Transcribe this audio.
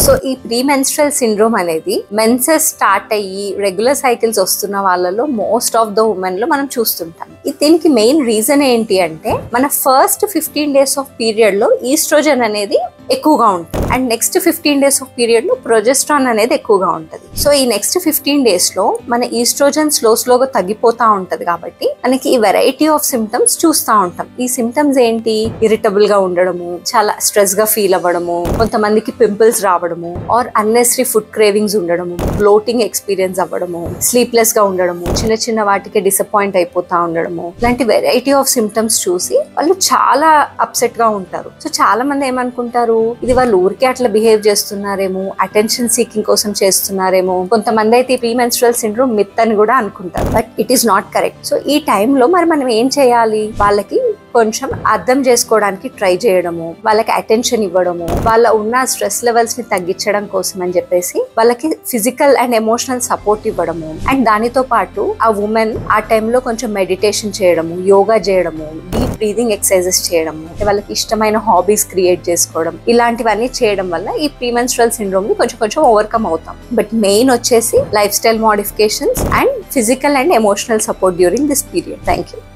So ఈ premenstrual syndrome అనేది menses start అయ్యి రెగ్యులర్ సైకిల్స్ వస్తున్న వాళ్ళలో మోస్ట్ ఆఫ్ ద ఉమెన్ లో మనం చూస్తుంటాం. దీనికి మెయిన్ రీజన్ ఏంటి అంటే మన ఫస్ట్ 15 days ఆఫ్ పీరియడ్ లో ఈస్ట్రోజన్ అనేది ఎక్కువగా ఉంటుంది and next 15 days of period లో ప్రొజెస్ట్రాన్ అనేది ఎక్కువగా ఉంటుంది. సో ఈ నెక్స్ట్ 15 days లో మన ఈస్ట్రోజన్ స్లోగా తగ్గిపోతా ఉంటది కాబట్టి మనకి ఈ వెరైటీ ఆఫ్ సిమ్టమ్స్ చూస్తూ ఉంటాం. ఈ సిమ్టమ్స్ ఏంటి? ఇరిటబుల్ గా ఉండడము, చాలా స్ట్రెస్ గా ఫీల్ అవ్వడము, కొంతమందికి పింపుల్స్ రావడము, ఆర్ అన్నెసరీ ఫుడ్ క్రేవింగ్స్ ఉండడము, బ్లోటింగ్ ఎక్స్పీరియన్స్ అవ్వడము, స్లీప్లెస్ గా ఉండడము, చిన్న వాటికి డిసప్పాయింట్ అయిపోతా ఉండడము, ఇలాంటి వెరైటీ ఆఫ్ సిమ్టమ్స్ చూసి వాళ్ళు చాలా అప్సెట్ గా ఉంటారు. సో చాలా మంది ఏమనుకుంటారు, ఇది వాళ్ళు ఊరికే అట్లా బిహేవ్ చేస్తున్నారేమో, అటెన్షన్ సీకింగ్ కోసం చేస్తున్నారేమో, కొంతమంది అయితే ప్రీమెన్స్ట్రల్ సిండ్రోమ్ మిత్ అని కూడా అనుకుంటారు. But it is not correct. So ఈ టైంలో మనం ఏం చేయాలి? వాళ్ళకి కొంచెం అర్థం చేసుకోవడానికి ట్రై చేయడము, వాళ్ళకి అటెన్షన్ ఇవ్వడము, వాళ్ళ ఉన్న స్ట్రెస్ లెవెల్స్ ని తగ్గించడం కోసం అని చెప్పేసి వాళ్ళకి ఫిజికల్ అండ్ ఎమోషనల్ సపోర్ట్ ఇవ్వడము, అండ్ దానితో పాటు ఆ ఉమెన్ ఆ టైంలో కొంచెం మెడిటేషన్ చేయడము, యోగా చేయడము, డీప్ బ్రీదింగ్ ఎక్సర్సైజెస్ చేయడము, వాళ్ళకి ఇష్టమైన హాబీస్ క్రియేట్ చేసుకోవడం, ఇలాంటివన్నీ చేయడం వల్ల ఈ ప్రీమెన్స్ట్రల్ సిండ్రోమ్ ని కొంచెం ఓవర్కమ్ అవుతాం. బట్ మెయిన్ వచ్చేసి life style modifications and physical and emotional support during this period. Thank you.